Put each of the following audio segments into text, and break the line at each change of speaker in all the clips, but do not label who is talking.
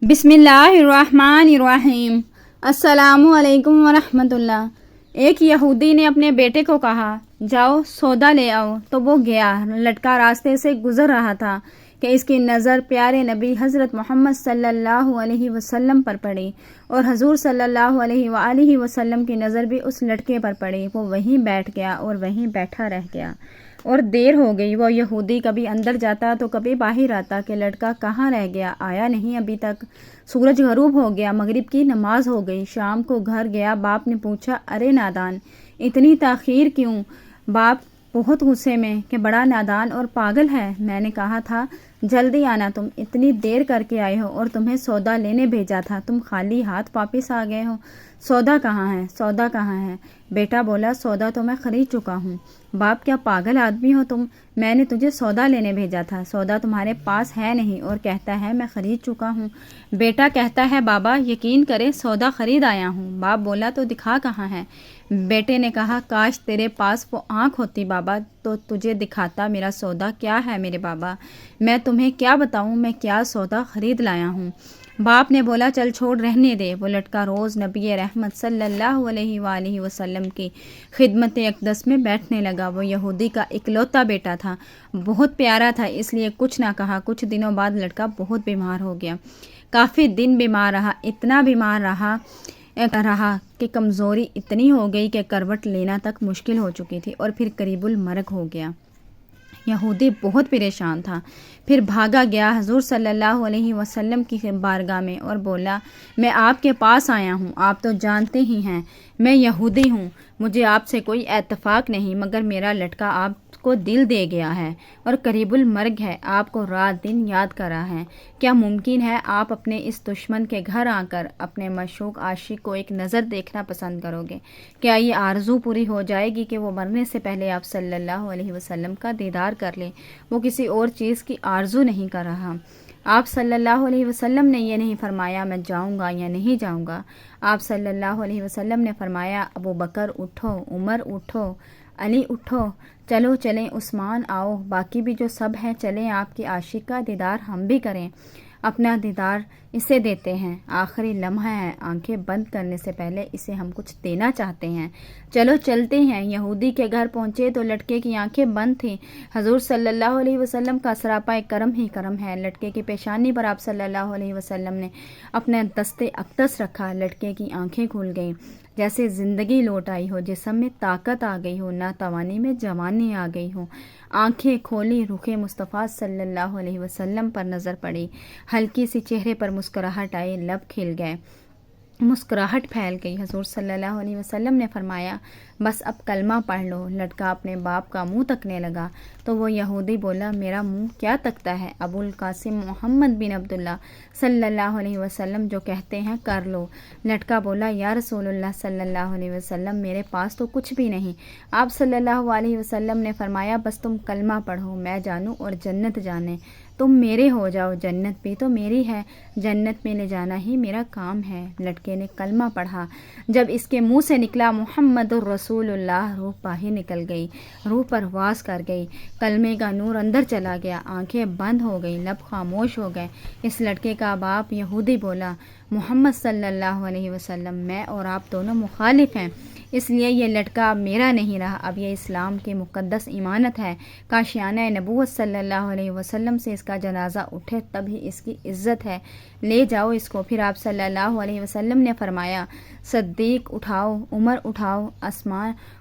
बिस्मिल्लाहिर्रहमानिर्रहीम। अस्सलामु अलैकुम वरहमत उल्लाह। एक यहूदी ने अपने बेटे को कहा, जाओ सौदा ले आओ। तो वो गया। लड़का रास्ते से गुजर रहा था कि इसकी नज़र प्यारे नबी हज़रत मोहम्मद सल्लल्लाहु अलैहि वसल्लम पर पड़ी और हजूर सल्लल्लाहु अलैहि वसल्लम की नज़र भी उस लड़के पर पड़ी। वो वहीं बैठ गया और वहीं बैठा रह गया और देर हो गई। वो यहूदी कभी अंदर जाता तो कभी बाहर आता कि लड़का कहाँ रह गया, आया नहीं अभी तक। सूरज गरूब हो गया, मगरिब की नमाज हो गई। शाम को घर गया। बाप ने पूछा, अरे नादान, इतनी ताख़ीर क्यों? बाप बहुत गुस्से में कि बड़ा नादान और पागल है। मैंने कहा था जल्दी आना, तुम इतनी देर करके आए हो और तुम्हें सौदा लेने भेजा था, तुम खाली हाथ वापस आ गए हो। सौदा कहाँ है? सौदा कहाँ है? बेटा बोला, सौदा तो मैं ख़रीद चुका हूँ। बाप, क्या पागल आदमी हो तुम? मैंने तुझे सौदा लेने भेजा था, सौदा तुम्हारे पास है नहीं और कहता है मैं ख़रीद चुका हूँ। बेटा कहता है बाबा यकीन करें सौदा ख़रीद आया हूँ। बाप बोला तो दिखा कहाँ है? बेटे ने कहा काश तेरे पास वो आँख होती बाबा, तो तुझे दिखाता मेरा सौदा क्या है। मेरे बाबा, मैं तुम्हें क्या बताऊँ मैं क्या सौदा ख़रीद लाया हूँ। बाप ने बोला चल छोड़, रहने दे। वो लड़का रोज़ नबी रहमत सल्लल्लाहु अलैहि वसल्लम की खिदमत अक़दस में बैठने लगा। वो यहूदी का इकलौता बेटा था, बहुत प्यारा था, इसलिए कुछ ना कहा। कुछ दिनों बाद लड़का बहुत बीमार हो गया। काफ़ी दिन बीमार रहा, इतना बीमार रहा कि कमज़ोरी इतनी हो गई कि करवट लेना तक मुश्किल हो चुकी थी और फिर करीबुल मरग हो गया। यहूदी बहुत परेशान था। फिर भागा गया हजूर सल्लल्लाहु अलैहि वसल्लम की बारगाह में और बोला, मैं आपके पास आया हूँ, आप तो जानते ही हैं मैं यहूदी हूँ, मुझे आपसे कोई एतफाक नहीं, मगर मेरा लड़का आपको दिल दे गया है और करीबुल मर्ग है, आपको रात दिन याद कर रहा है। क्या मुमकिन है आप अपने इस दुश्मन के घर आकर अपने मशूक आशिक को एक नज़र देखना पसंद करोगे? क्या ये आरज़ू पूरी हो जाएगी कि वो मरने से पहले आप सल्लल्लाहु अलैहि वसल्लम का दीदार कर ले? वो किसी और चीज़ की आरज़ू नहीं कर रहा। आप सल्लल्लाहु अलैहि वसल्लम ने ये नहीं फरमाया मैं जाऊंगा या नहीं जाऊंगा। आप सल्लल्लाहु अलैहि वसल्लम ने फरमाया अबू बकर उठो, उमर उठो, अली उठो, चलो चलें, उस्मान आओ, बाकी भी जो सब हैं चलें, आपकी आशिक का दीदार हम भी करें। अपना दीदार इसे देते हैं, आखिरी लम्हा है, आंखें बंद करने से पहले इसे हम कुछ देना चाहते हैं। चलो चलते हैं। यहूदी के घर पहुँचे तो लड़के की आंखें बंद थीं। हजूर सल्लल्लाहु अलैहि वसल्लम का सरापा करम ही करम है। लड़के की पेशानी पर आप सल्लल्लाहु अलैहि वसल्लम ने अपने दस्ते अक़दस रखा। लड़के की आंखें खुल गईं, जैसे ज़िंदगी लौट आई हो, जिस्म में ताकत आ गई हो, ना तवानी में जवानी आ गई हो। आंखें खोली, रुखे मुस्तफ़ा सल्लल्लाहु अलैहि वसल्लम पर नज़र पड़ी। हल्की सी चेहरे पर मुस्कुराहट आई, लब खिल गए, मुस्कुराहट फैल गई। हजूर सल्लल्लाहु अलैहि वसल्लम ने फरमाया बस अब कलमा पढ़ लो। लड़का अपने बाप का मुंह तकने लगा तो वो यहूदी बोला, मेरा मुंह क्या तकता है? अबुल कासिम मोहम्मद बिन अब्दुल्ला सल्लल्लाहु अलैहि वसल्लम जो कहते हैं कर लो। लड़का बोला, या रसूलुल्लाह सल्लल्लाहु अलैहि वसल्लम, मेरे पास तो कुछ भी नहीं। आप सल्लल्लाहु अलैहि वसल्लम ने फरमाया बस तुम कलमा पढ़ो, मैं जानूँ और जन्नत जाने, तुम मेरे हो जाओ, जन्नत भी तो मेरी है, जन्नत में ले जाना ही मेरा काम है। लड़के ने कलमा पढ़ा। जब इसके मुंह से निकला मुहम्मदुर रसूलुल्लाह, रूह बाहर निकल गई, रूह परवास कर गई, कलमे का नूर अंदर चला गया, आंखें बंद हो गई, लब खामोश हो गए। इस लड़के का बाप यहूदी बोला, मोहम्मद सल्लल्लाहु अलैहि वसल्लम, मैं और आप दोनों मुखालिफ हैं, इसलिए ये लड़का अब मेरा नहीं रहा, अब ये इस्लाम की मुक़द्दस इमानत है। काशियाना नबूवत सल्लल्लाहु अलैहि वसल्लम से इसका जनाजा उठे तभी इसकी इज़्ज़त है, ले जाओ इसको। फिर आप सल्लल्लाहु अलैहि वसल्लम ने फरमाया, सद्दीक उठाओ, उमर उठाओ,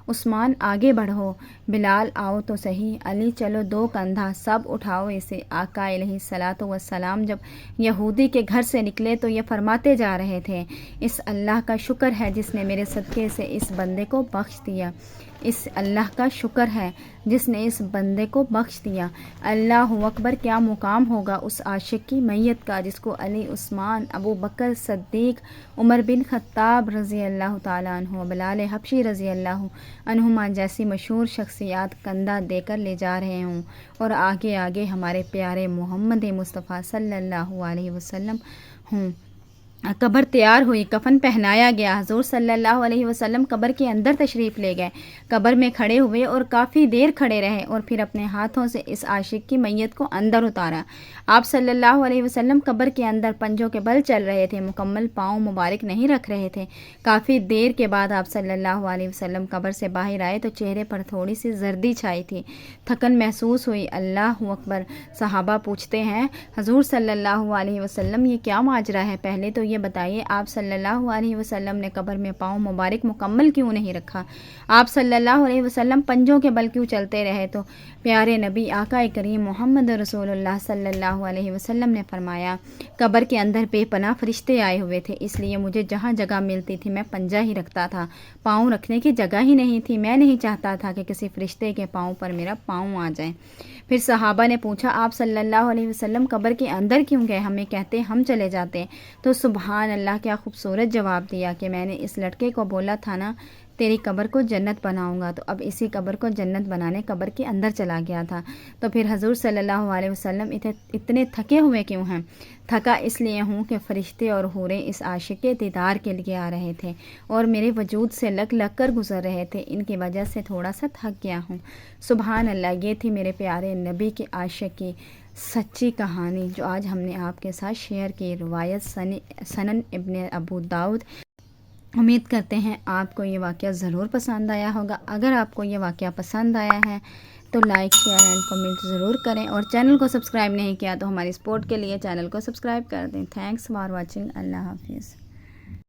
उस्मान आगे बढ़ो, बिलाल आओ तो सही, अली चलो दो कंधा, सब उठाओ इसे। आका अलैहिस्सलातु वस्सलाम जब यहूदी के घर से निकले तो ये फरमाते जा रहे थे, इस अल्लाह का शुक्र है जिसने मेरे सदक़े से इस बंदे को बख्श दिया, इस अल्लाह का शुक्र है जिसने इस बंदे को बख्श दिया। अल्लाहु अकबर, क्या मुकाम होगा उस आशिक की मैयत का जिसको अली, उस्मान, अबू बकर सद्दीक, उमर बिन खत्ताब रज़ी अल्लाह ताला अन्हु, बिलाल हबशी रज़ी अल्लाह अन्हुमा जैसी मशहूर शख्सियात कंधा देकर ले जा रहे हों और आगे आगे हमारे प्यारे मोहम्मद मुस्तफ़ा सल्लल्लाहु अलैहि वसल्लम हों। कब्र तैयार हुई, कफन पहनाया गया। हजूर सल्लल्लाहु अलैहि वसल्लम कब्र के अंदर तशरीफ़ ले गए, कब्र में खड़े हुए और काफ़ी देर खड़े रहे और फिर अपने हाथों से इस आशिक की मैयत को अंदर उतारा। आप सल्लल्लाहु अलैहि वसल्लम कब्र के अंदर पंजों के बल चल रहे थे, मुकम्मल पाँव मुबारक नहीं रख रहे थे। काफ़ी देर के बाद आप सल्लल्लाहु अलैहि वसल्लम कब्र से बाहर आए तो चेहरे पर थोड़ी सी जर्दी छाई थी, थकन महसूस हुई। अल्लाह अकबर। सहाबा पूछते हैं, हजूर सल्लल्लाहु अलैहि वसल्लम ये क्या माजरा है? पहले तो ये बताइए, आप सल्लल्लाहु अलैहि वसल्लम ने कब्र में पाँव मुबारक मुकम्मल क्यों नहीं रखा? आप सल्लल्लाहु अलैहि वसल्लम पंजों के बल क्यों चलते रहे? तो प्यारे नबी आका करीम मोहम्मद रसूलुल्लाह सल्लल्लाहु अलैहि वसल्लम ने फरमाया, कब्र के अंदर बेपनाह फरिश्ते आए हुए थे, इसलिए मुझे जहाँ जगह मिलती थी मैं पंजा ही रखता था, पाँव रखने की जगह ही नहीं थी। मैं नहीं चाहता था कि किसी फरिश्ते के पाँव पर मेरा पाँव आ जाए। फिर सहाबा ने पूछा, आप सल्लल्लाहु अलैहि वसल्लम कब्र के अंदर क्यों गए? हमें कहते हम चले जाते। तो सुबहान अल्लाह, क्या खूबसूरत जवाब दिया कि मैंने इस लड़के को बोला था ना तेरी कब्र को जन्नत बनाऊंगा, तो अब इसी कब्र को जन्नत बनाने कब्र के अंदर चला गया था। तो फिर हजूर सल्लल्लाहु अलैहि वसल्लम इतने थके हुए क्यों हैं? थका इसलिए हूँ कि फरिश्ते और हूरें इस आशिक के दीदार के लिए आ रहे थे और मेरे वजूद से लग लग कर गुजर रहे थे, इनकी वजह से थोड़ा सा थक गया हूँ। सुबहान अल्लाह, ये थी मेरे प्यारे नबी के आशिक की सच्ची कहानी जो आज हमने आपके साथ शेयर की। रिवायत सनन इब्न अबू दाऊद। उम्मीद करते हैं आपको ये वाक़या ज़रूर पसंद आया होगा। अगर आपको ये वाक़या पसंद आया है तो लाइक शेयर एंड कमेंट ज़रूर करें और चैनल को सब्सक्राइब नहीं किया तो हमारी सपोर्ट के लिए चैनल को सब्सक्राइब कर दें। Thanks for watching. अल्लाह हाफिज़।